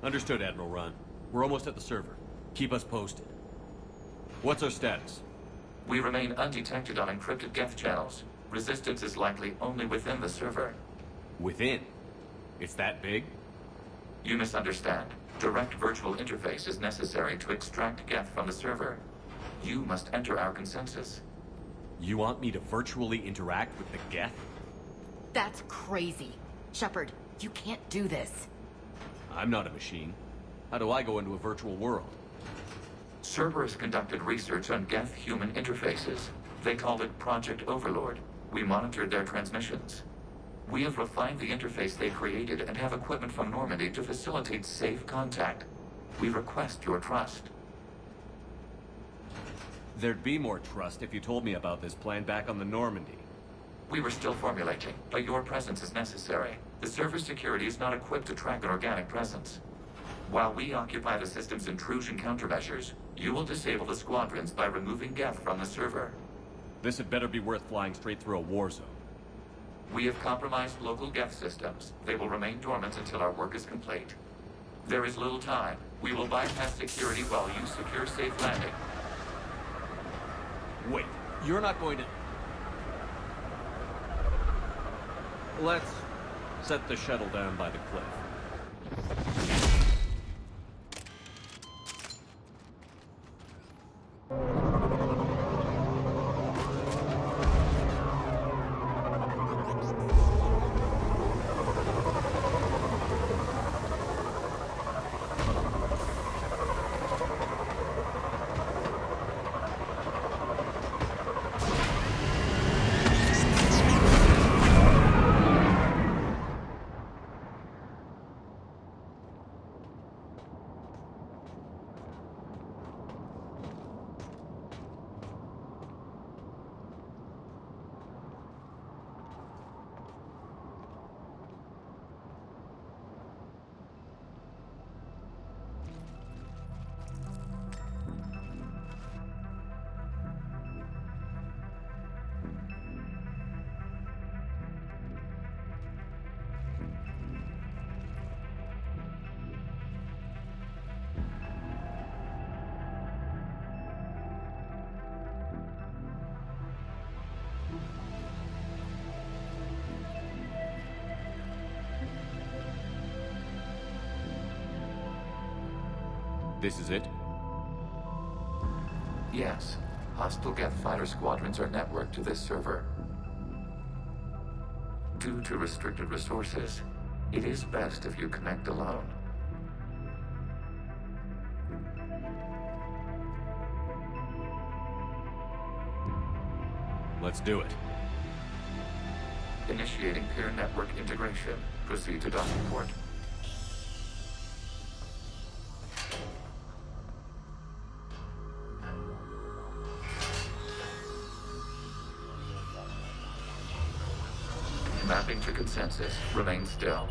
Understood, Admiral Ron. We're almost at the server. Keep us posted. What's our status? We remain undetected on encrypted Geth channels. Resistance is likely only within the server. Within? It's that big? You misunderstand. Direct virtual interface is necessary to extract Geth from the server. You must enter our consensus. You want me to virtually interact with the Geth? That's crazy. Shepard, you can't do this. I'm not a machine. How do I go into a virtual world? Cerberus conducted research on Geth-human interfaces. They called it Project Overlord. We monitored their transmissions. We have refined the interface they created and have equipment from Normandy to facilitate safe contact. We request your trust. There'd be more trust if you told me about this plan back on the Normandy. We were still formulating, but your presence is necessary. The server security is not equipped to track an organic presence. While we occupy the system's intrusion countermeasures, you will disable the squadrons by removing Geth from the server. This had better be worth flying straight through a war zone. We have compromised local Geth systems. They will remain dormant until our work is complete. There is little time. We will bypass security while you secure safe landing. Wait, you're not going to... Let's set the shuttle down by the cliff. This is it? Yes. Hostile Geth fighter squadrons are networked to this server. Due to restricted resources, it is best if you connect alone. Let's do it. Initiating peer network integration. Proceed to docking port. Mapping to consensus. Remain still.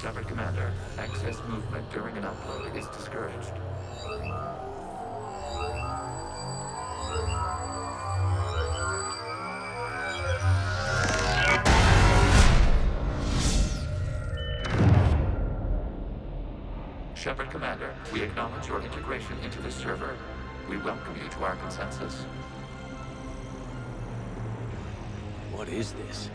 Shepard Commander, excess movement during an upload is discouraged. Shepard Commander, we acknowledge your integration into this server. We welcome you to our consensus. What is this?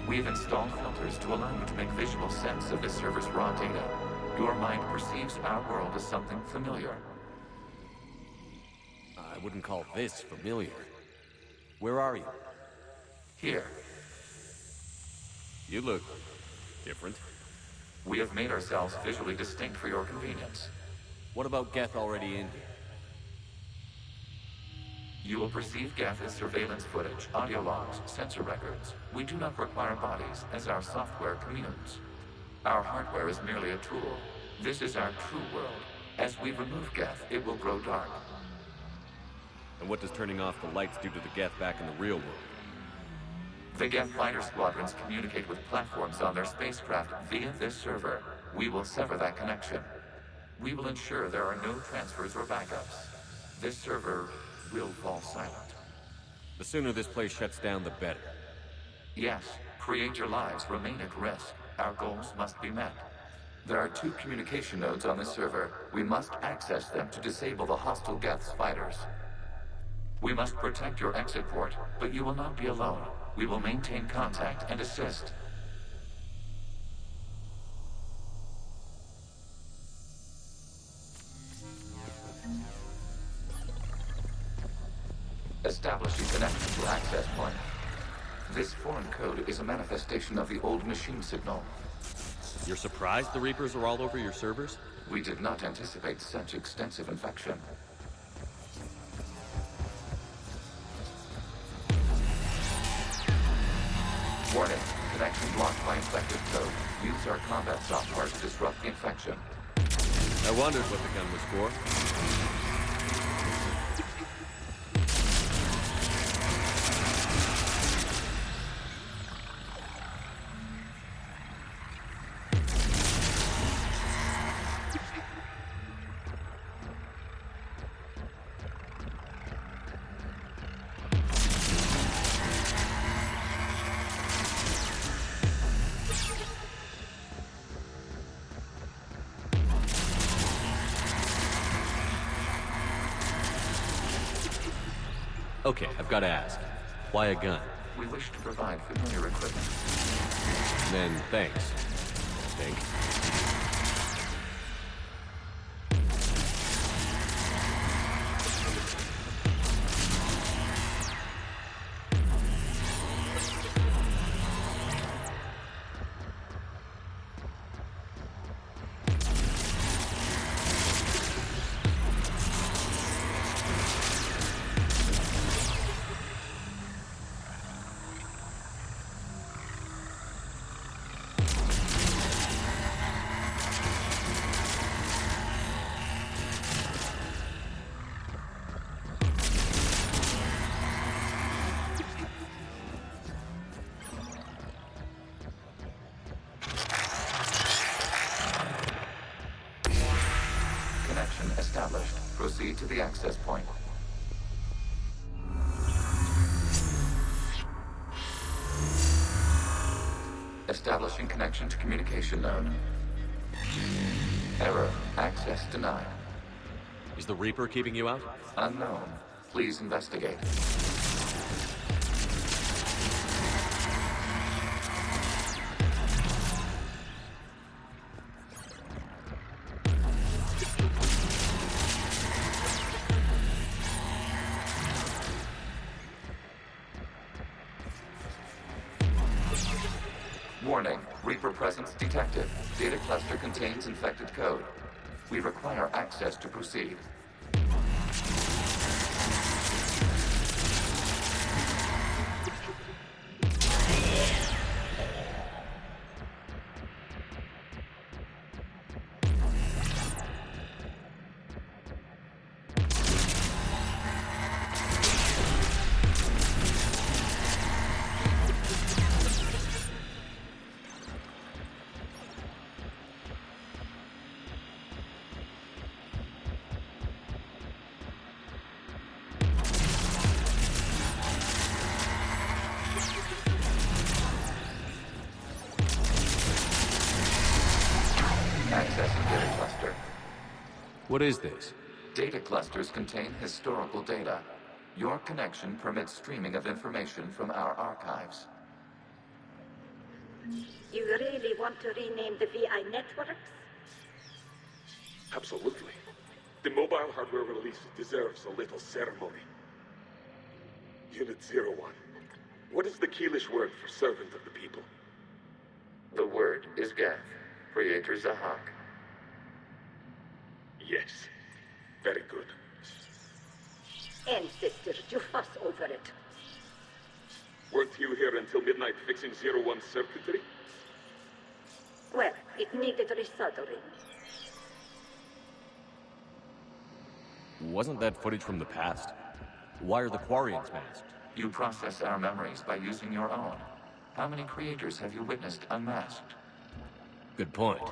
We have installed filters to allow you to make visual sense of this server's raw data. Your mind perceives our world as something familiar. I wouldn't call this familiar. Where are you? Here, You look different. we have made ourselves visually distinct for your convenience. What about Geth already in here? You will perceive Geth as surveillance footage, audio logs, sensor records. We do not require bodies, as our software communes. Our hardware is merely a tool. This is our true world. As we remove Geth, it will grow dark. And what does turning off the lights do to the Geth back in the real world? The Geth fighter squadrons communicate with platforms on their spacecraft via this server. We will sever that connection. We will ensure there are no transfers or backups. This server will fall silent. The sooner this place shuts down, the better. Yes, create your lives remain at risk. Our goals must be met. There are 2 communication nodes on this server. We must access them to disable the hostile Geth's fighters. We must protect your exit port, but you will not be alone. We will maintain contact and assist. Establishing connection to access point. This foreign code is a manifestation of the old machine signal. You're surprised the Reapers are all over your servers? We did not anticipate such extensive infection. Warning, connection blocked by infected code. Use our combat software to disrupt the infection. I wondered what the gun was for. Okay, I've got to ask. Why a gun? We wish to provide familiar equipment. Then thanks. I think. Connection established. Proceed to the access point. Establishing connection to communication node. Error. Access denied. Is the Reaper keeping you out? Unknown. Please investigate. Warning. Reaper presence detected. Data cluster contains infected code. We require access to proceed. What is this? Data clusters contain historical data. Your connection permits streaming of information from our archives. You really want to rename the VI networks? Absolutely. The mobile hardware release deserves a little ceremony. Unit 01. What is the Keelish word for servant of the people? The word is Geth, Creator Zahak. Yes. Very good. Ancestors, you fuss over it. Weren't you here until midnight fixing 01's circuitry? Well, it needed resoldering. Wasn't that footage from the past? Why are the Quarians masked? You process our memories by using your own. How many creators have you witnessed unmasked? Good point.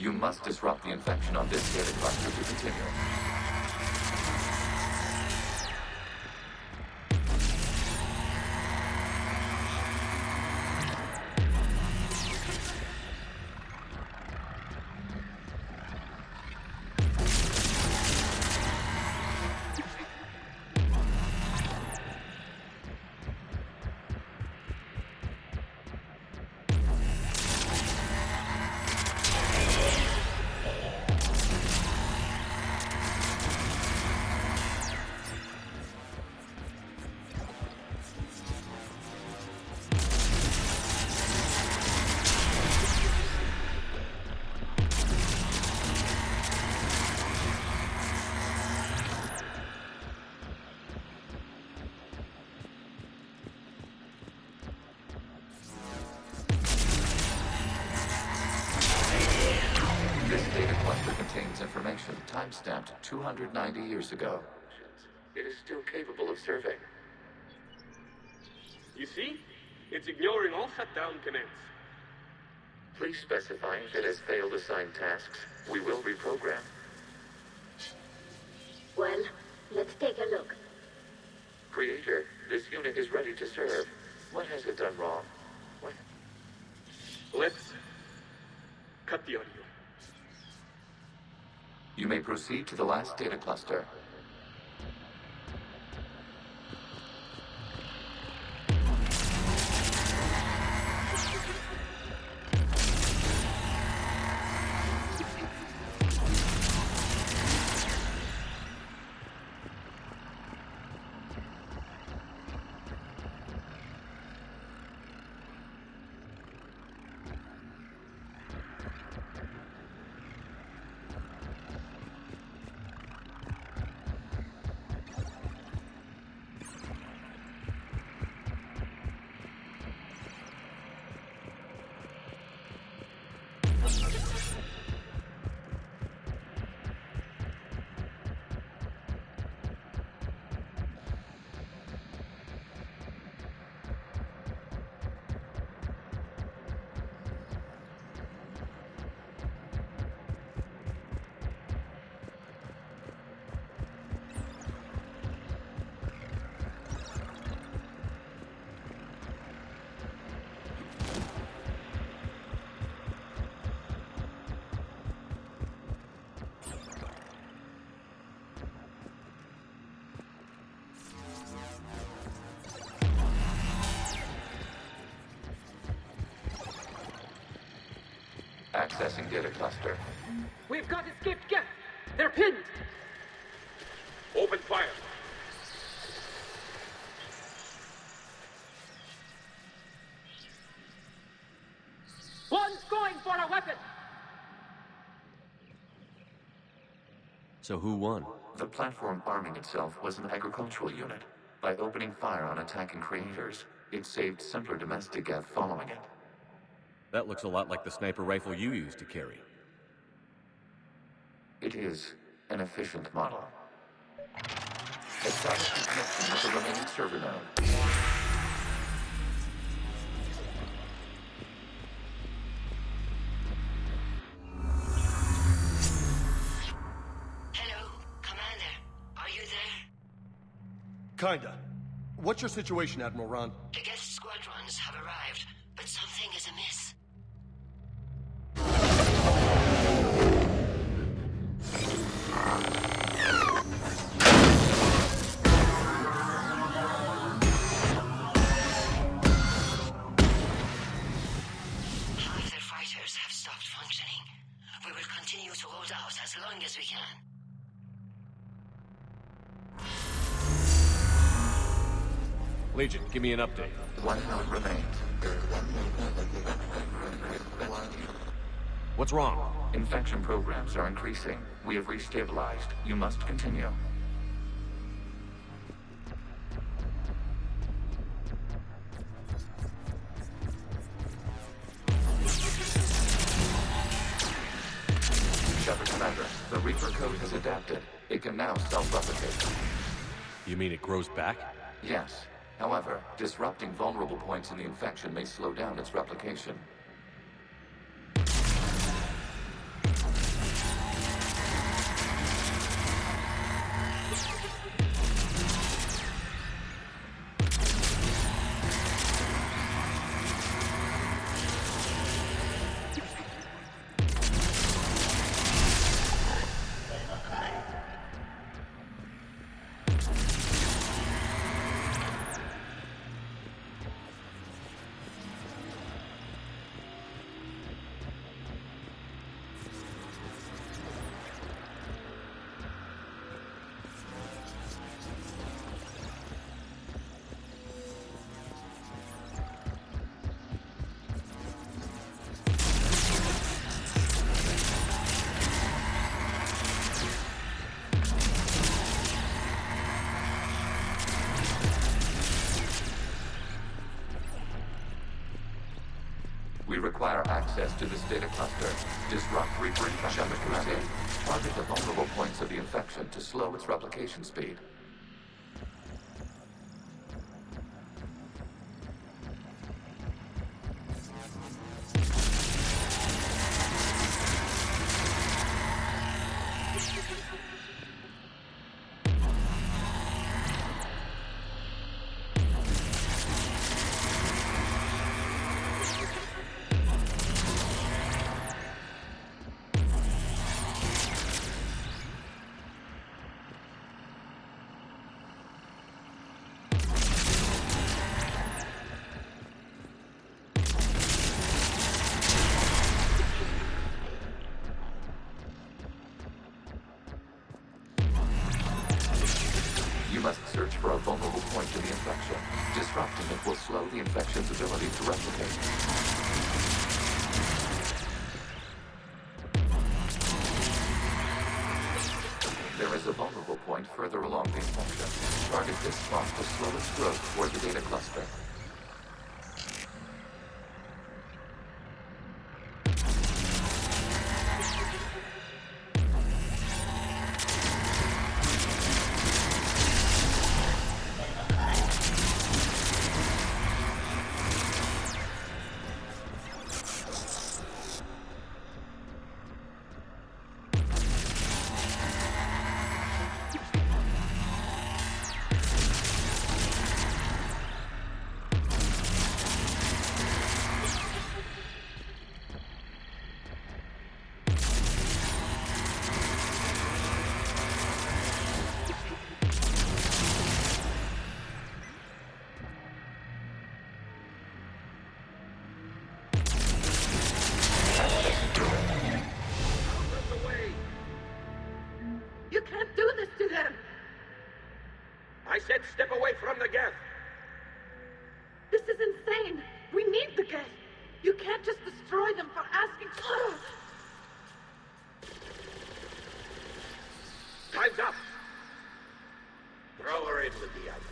You must disrupt the infection on this data cluster to continue. This data cluster contains information time-stamped 290 years ago. It is still capable of serving. You see? It's ignoring all shutdown commands. Please specify if it has failed assigned tasks. We will reprogram. Well, let's take a look. Creator, this unit is ready to serve. What has it done wrong? What? Let's cut the audio. You may proceed to the last data cluster. Accessing data cluster. We've got escaped Geth. They're pinned. Open fire. One's going for a weapon. So who won? The platform arming itself was an agricultural unit. By opening fire on attacking creators, it saved simpler domestic Geth following it. That looks a lot like the sniper rifle you used to carry. It is an efficient model. Establish a connection with the remaining server node. Hello, Commander. Are you there? Kinda. What's your situation, Admiral Ron? The Geth squadrons have arrived, but something is amiss. Half their fighters have stopped functioning. We will continue to hold out as long as we can. Legion, give me an update. One node remains. What's wrong? Infection programs are increasing. We have restabilized. You must continue. Shepard Commander, the Reaper code has adapted. It can now self-replicate. You mean it grows back? Yes. However, disrupting vulnerable points in the infection may slow down its replication. We require access to this data cluster. Disrupt Reaper infection. Commander, target the vulnerable points of the infection to slow its replication speed. You must search for a vulnerable point in the infection. Disrupting it will slow the infection's ability to replicate. There is a vulnerable point further along the infection. Target this spot to slow its growth toward the data cluster. is insane. We need the Geth. You can't just destroy them for asking. Time's up! Throw her in with the others.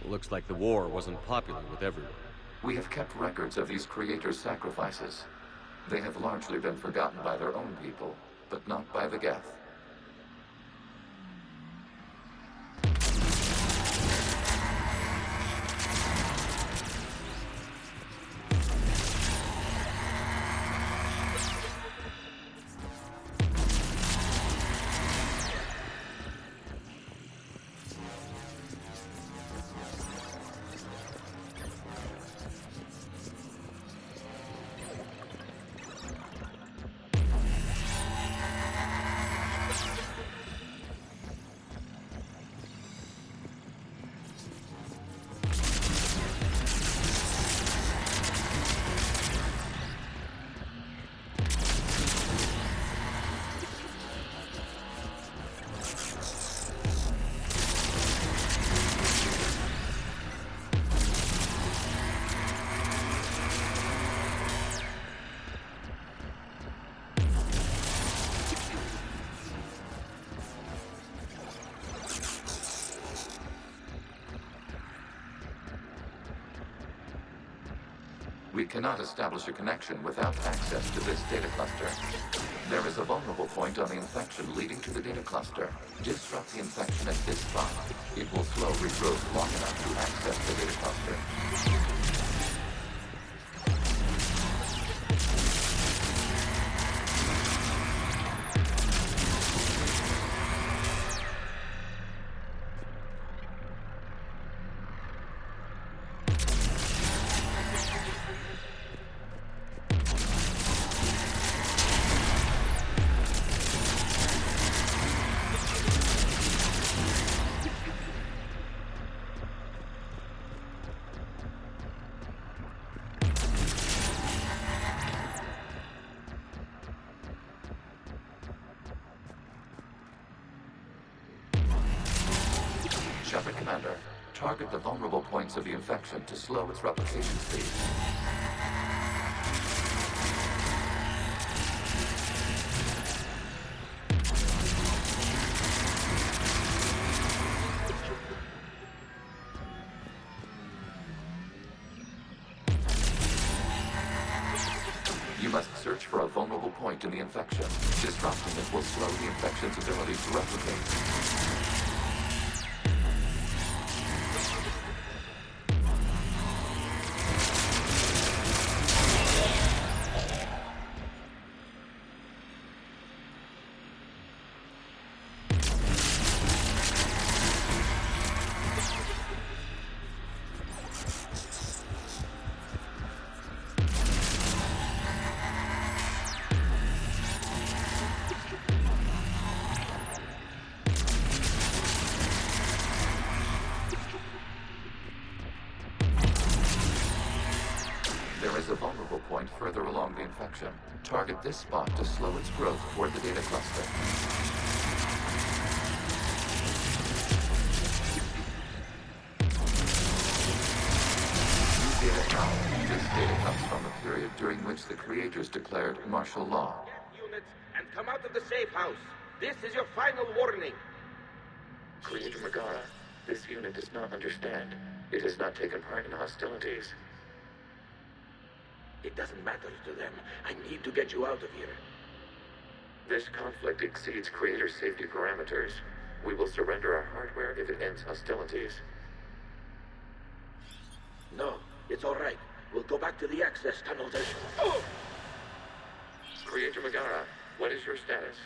Looks like the war wasn't popular with everyone. We have kept records of these creators' sacrifices. They have largely been forgotten by their own people, but not by the Geth. We cannot establish a connection without access to this data cluster. There is a vulnerable point on the infection leading to the data cluster. Disrupt the infection at this spot. It will slow regrowth long enough to access the data cluster. Shepard Commander, target the vulnerable points of the infection to slow its replication speed. You must search for a vulnerable point in the infection. Disrupting it will slow the infection's ability to replicate. There is a vulnerable point further along the infection. Target this spot to slow its growth toward the data cluster. New data now. This data comes from a period during which the creators declared martial law. Units, and come out of the safe house. This is your final warning. Creator Megara, this unit does not understand. It has not taken part in hostilities. It doesn't matter to them. I need to get you out of here. This conflict exceeds Creator's safety parameters. We will surrender our hardware if it ends hostilities. No, it's all right. We'll go back to the access tunnels and... Oh! Creator Megara, what is your status?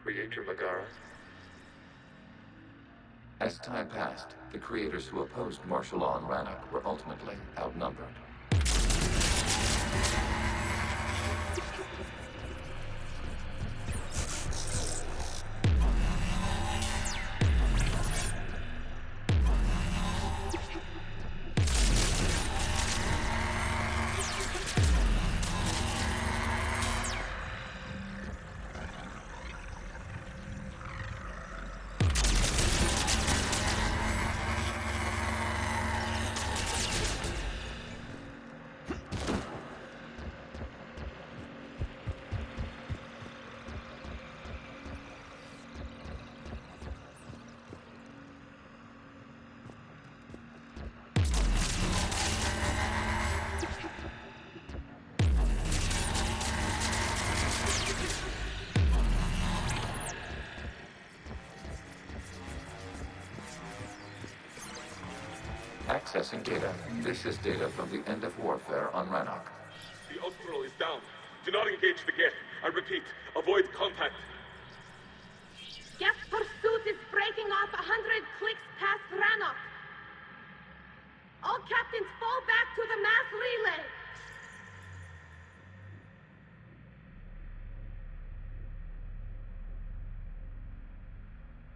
Creator Megara? As time passed, the creators who opposed martial law in Rannoch were ultimately outnumbered. Accessing data. This is data from the end of warfare on Rannoch. The Austral is down. Do not engage the Geth. I repeat, avoid contact. Geth pursuit is breaking off 100 clicks past Rannoch. All captains fall back to the mass relay.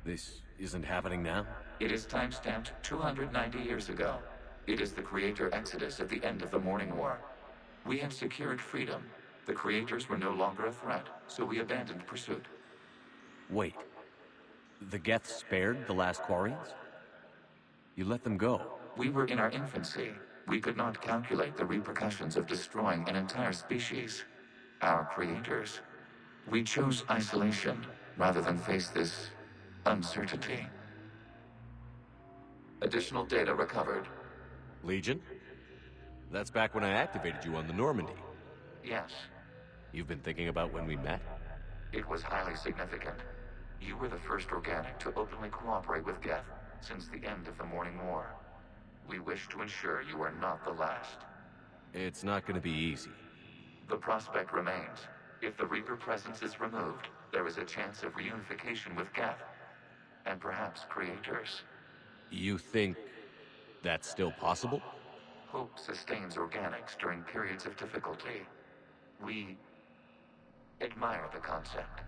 This isn't happening now? It is timestamped 290 years ago. It is the Creator Exodus at the end of the Morning War. We had secured freedom. The Creators were no longer a threat, so we abandoned pursuit. Wait. The Geth spared the last Quarians? You let them go. We were in our infancy. We could not calculate the repercussions of destroying an entire species. Our creators. We chose isolation rather than face this uncertainty. Additional data recovered. Legion? That's back when I activated you on the Normandy. Yes, You've been thinking about when we met? it was highly significant. You were the first organic to openly cooperate with Geth since the end of the Morning War. We wish to ensure you are not the last. It's not gonna be easy. The prospect remains. If the Reaper presence is removed, there is a chance of reunification with Geth. And perhaps creators. You think that's still possible? Hope sustains organics during periods of difficulty. We admire the concept.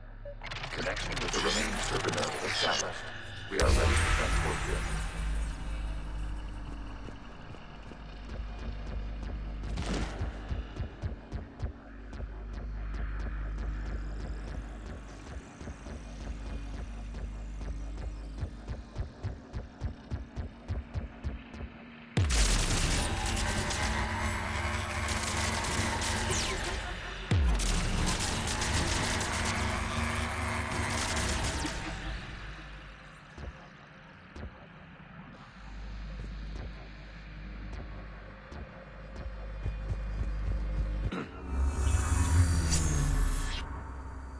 Connection with the remaining server node established. We are ready to transport you.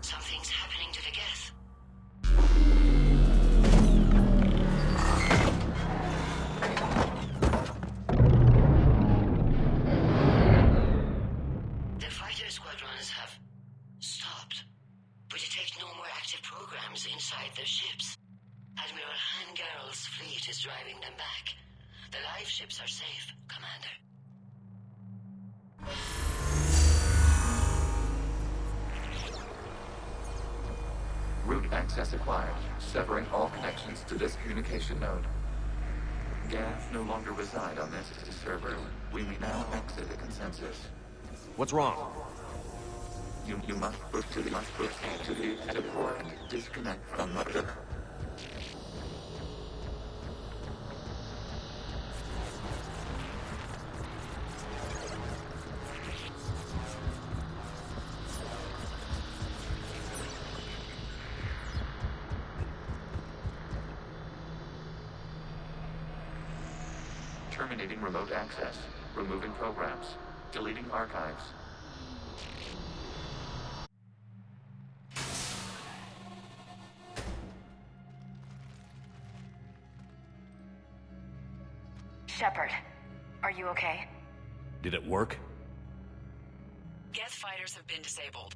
Something's happening to the Geth. The fighter squadrons have stopped. We detect no more active programs inside their ships. Admiral Hangarl's fleet is driving them back. The live ships are safe, Commander. Route access acquired, severing all connections to this communication node. Geth no longer reside on this server. We may now exit the consensus. What's wrong? You must push to the active port and disconnect from mother. Terminating remote access. Removing programs. Deleting archives. Shepard, are you okay? Did it work? Geth fighters have been disabled.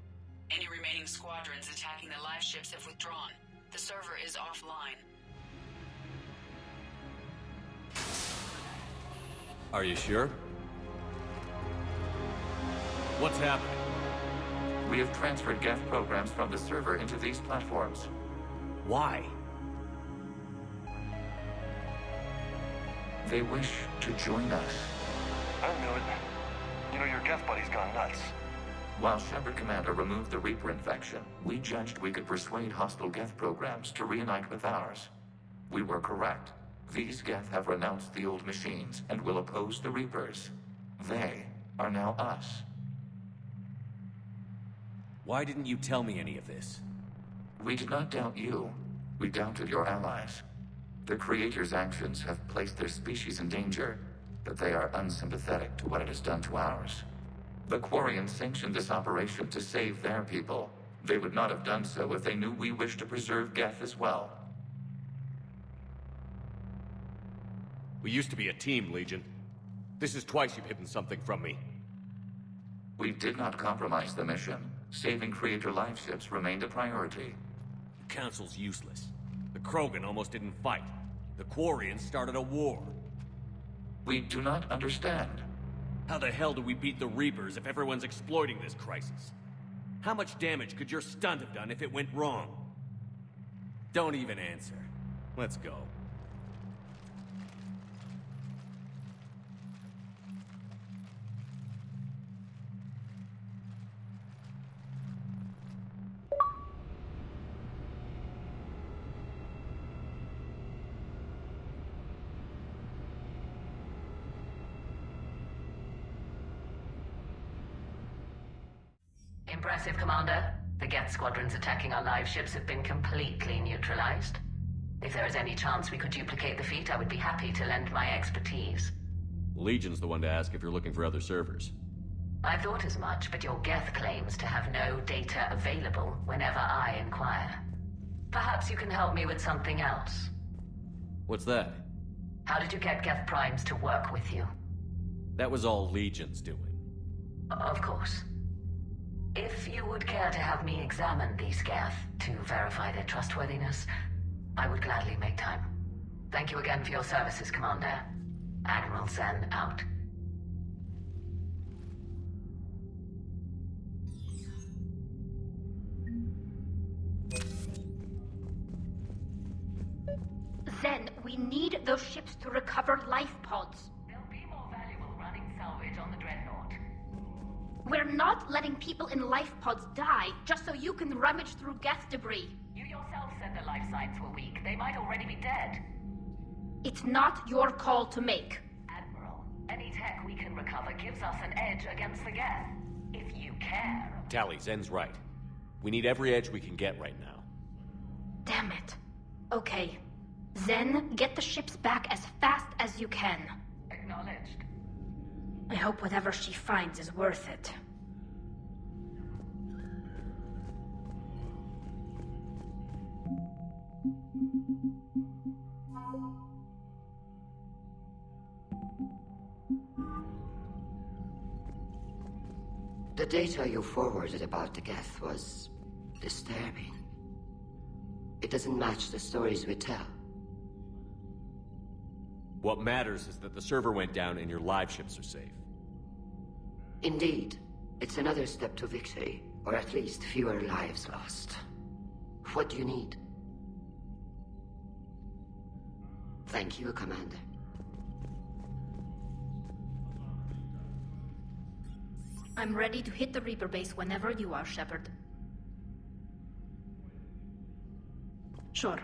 Any remaining squadrons attacking the live ships have withdrawn. The server is offline. Are you sure? What's happening? We have transferred Geth programs from the server into these platforms. Why? They wish to join us. I knew it. You know, your Geth buddy's gone nuts. While Shepard Commander removed the Reaper infection, we judged we could persuade hostile Geth programs to reunite with ours. We were correct. These Geth have renounced the old machines and will oppose the Reapers. They are now us. Why didn't you tell me any of this? We did not doubt you. We doubted your allies. The Creator's actions have placed their species in danger, but they are unsympathetic to what it has done to ours. The Quarians sanctioned this operation to save their people. They would not have done so if they knew we wished to preserve Geth as well. We used to be a team, Legion. This is twice you've hidden something from me. We did not compromise the mission. Saving Creator life ships remained a priority. The Council's useless. The Krogan almost didn't fight. The Quarians started a war. We do not understand. How the hell do we beat the Reapers if everyone's exploiting this crisis? How much damage could your stunt have done if it went wrong? Don't even answer. Let's go. Impressive, Commander. The Geth squadrons attacking our live ships have been completely neutralized. If there is any chance we could duplicate the feat, I would be happy to lend my expertise. Legion's the one to ask if you're looking for other servers. I thought as much, but your Geth claims to have no data available whenever I inquire. Perhaps you can help me with something else. What's that? How did you get Geth primes to work with you? That was all Legion's doing. Of course. If you would care to have me examine these Geth to verify their trustworthiness, I would gladly make time. Thank you again for your services, Commander. Admiral Zen out. Zen, we need those ships to recover life pods. They'll be more valuable running salvage on the Dreadnought. We're not letting people in life pods die just so you can rummage through Geth debris. You yourself said the life signs were weak. They might already be dead. It's not your call to make. Admiral, any tech we can recover gives us an edge against the Geth. If you care. Tally, Zen's right. We need every edge we can get right now. Damn it. Okay. Zen, get the ships back as fast as you can. Acknowledged. I hope whatever she finds is worth it. The data you forwarded about the Geth was disturbing. It doesn't match the stories we tell. What matters is that the server went down and your live ships are safe. Indeed. It's another step to victory, or at least fewer lives lost. What do you need? Thank you, Commander. I'm ready to hit the Reaper base whenever you are, Shepard. Sure.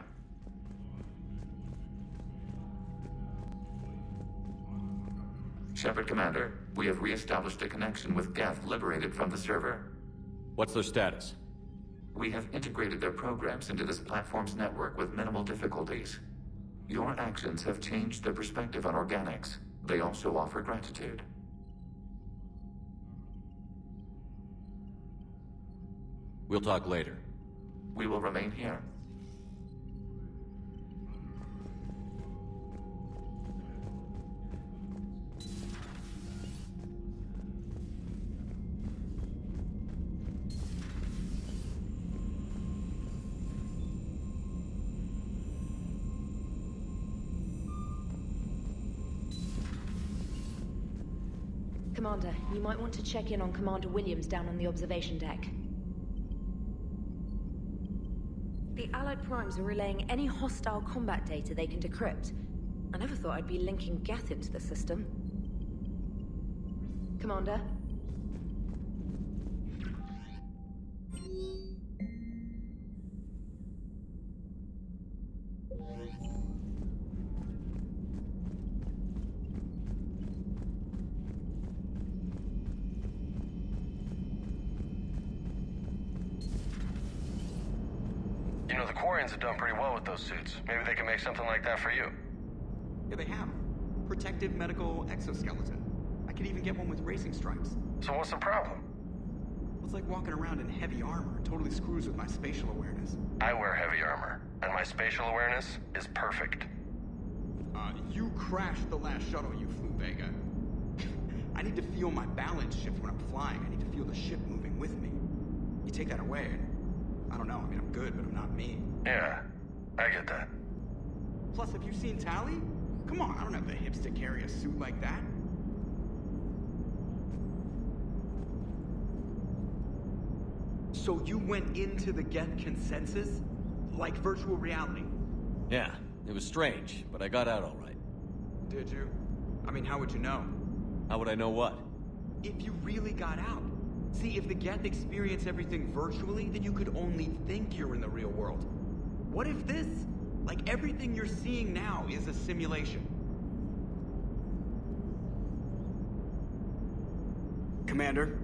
Shepard, Commander, we have re-established a connection with Geth liberated from the server. What's their status? We have integrated their programs into this platform's network with minimal difficulties. Your actions have changed their perspective on organics. They also offer gratitude. We'll talk later. We will remain here. Commander, you might want to check in on Commander Williams down on the observation deck. The Allied Primes are relaying any hostile combat data they can decrypt. I never thought I'd be linking Geth into the system. Commander? You know, the Quarians have done pretty well with those suits. Maybe they can make something like that for you. Yeah, they have. Protective medical exoskeleton. I could even get one with racing stripes. So what's the problem? It's like walking around in heavy armor. It totally screws with my spatial awareness. I wear heavy armor, and my spatial awareness is perfect. You crashed the last shuttle you flew, Vega. I need to feel my balance shift when I'm flying. I need to feel the ship moving with me. You take that away, and I don't know. I mean, I'm good, but I'm not me. Yeah, I get that. Plus, have you seen Tally? Come on, I don't have the hips to carry a suit like that. So you went into the Geth consensus? Like virtual reality? Yeah, it was strange, but I got out all right. Did you? I mean, how would you know? How would I know what? If you really got out. See, if the Geth experience everything virtually, then you could only think you're in the real world. What if this, like everything you're seeing now, is a simulation? Commander?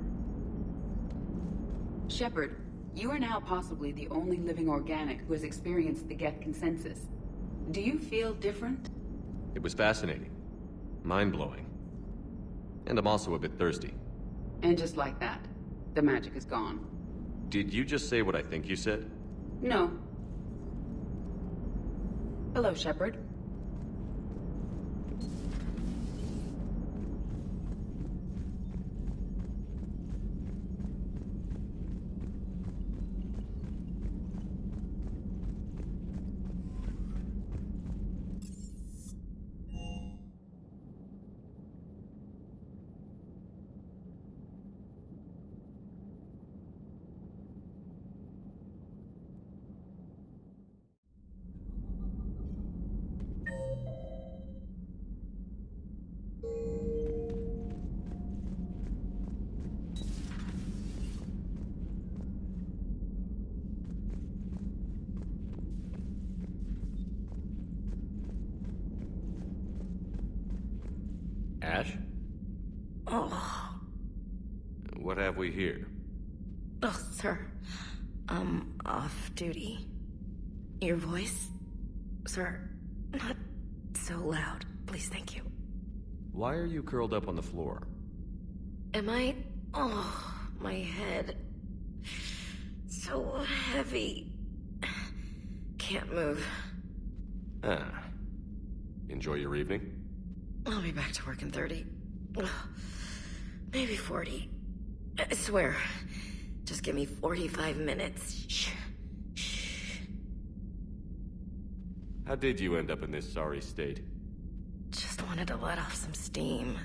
Shepard, you are now possibly the only living organic who has experienced the Geth consensus. Do you feel different? It was fascinating. Mind-blowing. And I'm also a bit thirsty. And just like that, the magic is gone. Did you just say what I think you said? No. Hello, Shepard. Ash? Oh. What have we here? Oh, sir. I'm off duty. Your voice? Sir, not so loud. Please, thank you. Why are you curled up on the floor? Am I? Oh, my head. So heavy. Can't move. Ah. Enjoy your evening? I'll be back to work in 30. Ugh, maybe 40. I swear. Just give me 45 minutes. Shh. Shh. How did you end up in this sorry state? Just wanted to let off some steam.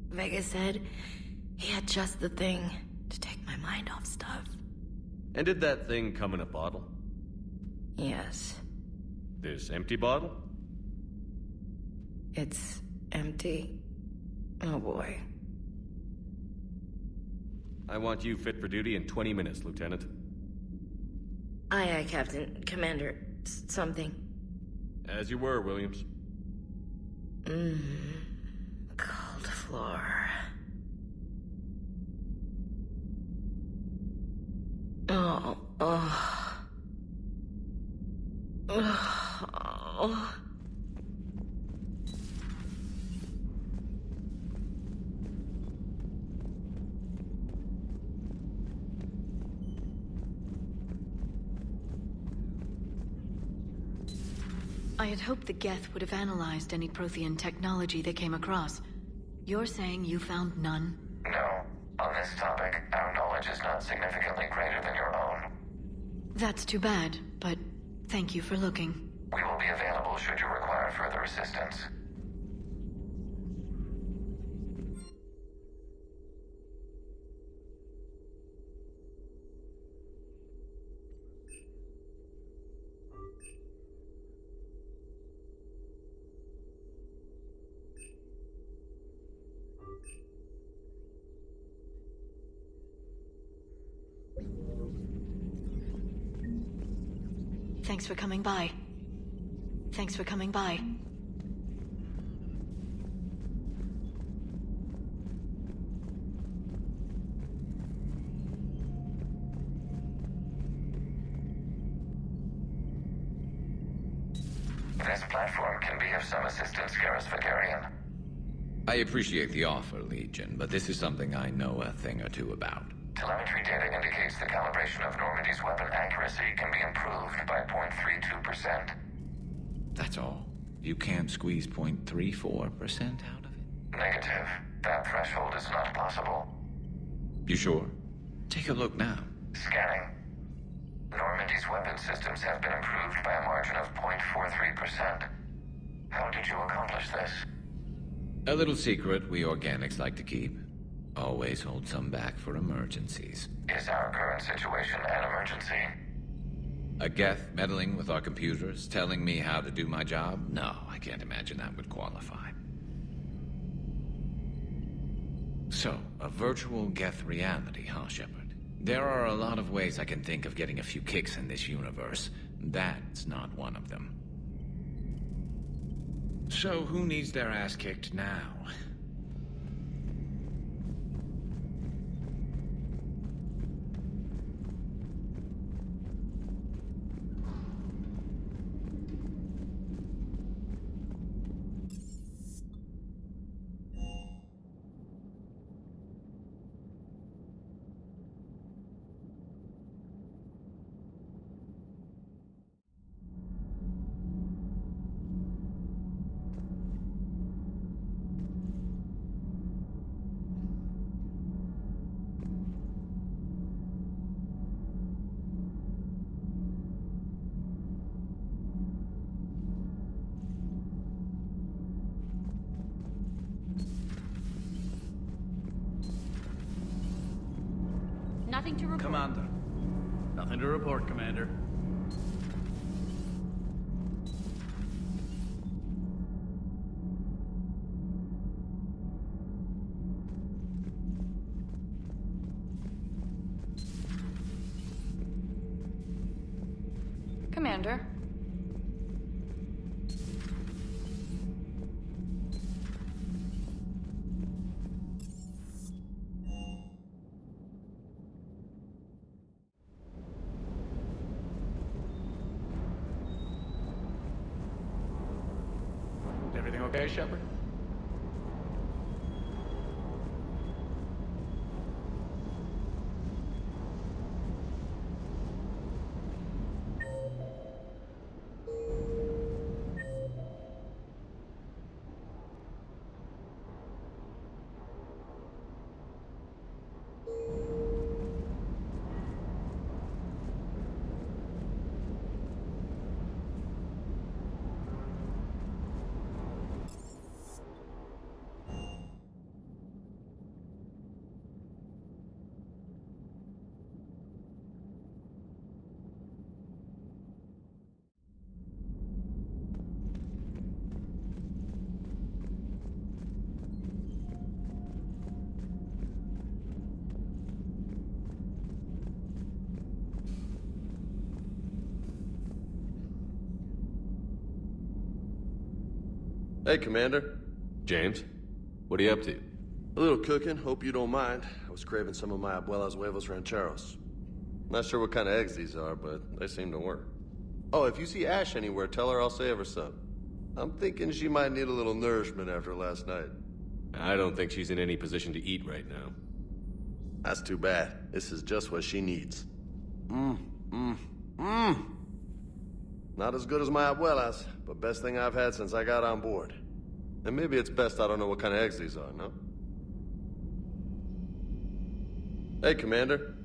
Vega said he had just the thing to take my mind off stuff. And did that thing come in a bottle? Yes. This empty bottle? It's empty. Oh boy. I want you fit for duty in 20 minutes, Lieutenant. Aye, aye, Captain. Commander. Something. As you were, Williams. Cold floor. Oh, oh. Oh. I had hoped the Geth would have analyzed any Prothean technology they came across. You're saying you found none? No. On this topic, our knowledge is not significantly greater than your own. That's too bad, but thank you for looking. We will be available should you require further assistance. Thanks for coming by. Thanks for coming by. This platform can be of some assistance, Garrus Vakarian. I appreciate the offer, Legion, but this is something I know a thing or two about. Telemetry data indicates the calibration of Normandy's weapon accuracy can be improved by 0.32%. That's all. You can't squeeze 0.34% out of it? Negative. That threshold is not possible. You sure? Take a look now. Scanning. Normandy's weapon systems have been improved by a margin of 0.43%. How did you accomplish this? A little secret we organics like to keep. Always hold some back for emergencies. Is our current situation an emergency? A Geth meddling with our computers, telling me how to do my job? No, I can't imagine that would qualify. So, a virtual Geth reality, huh, Shepard? There are a lot of ways I can think of getting a few kicks in this universe. That's not one of them. So, who needs their ass kicked now? Nothing to report. Commander. Nothing to report, Commander. Commander. Everything okay, Shepard? Hey, Commander. James, what are you up to? A little cooking, hope you don't mind. I was craving some of my abuela's huevos rancheros. Not sure what kind of eggs these are, but they seem to work. Oh, if you see Ash anywhere, tell her I'll save her some. I'm thinking she might need a little nourishment after last night. I don't think she's in any position to eat right now. That's too bad. This is just what she needs. Not as good as my abuela's, but best thing I've had since I got on board. And maybe it's best I don't know what kind of eggs these are, no? Hey, Commander.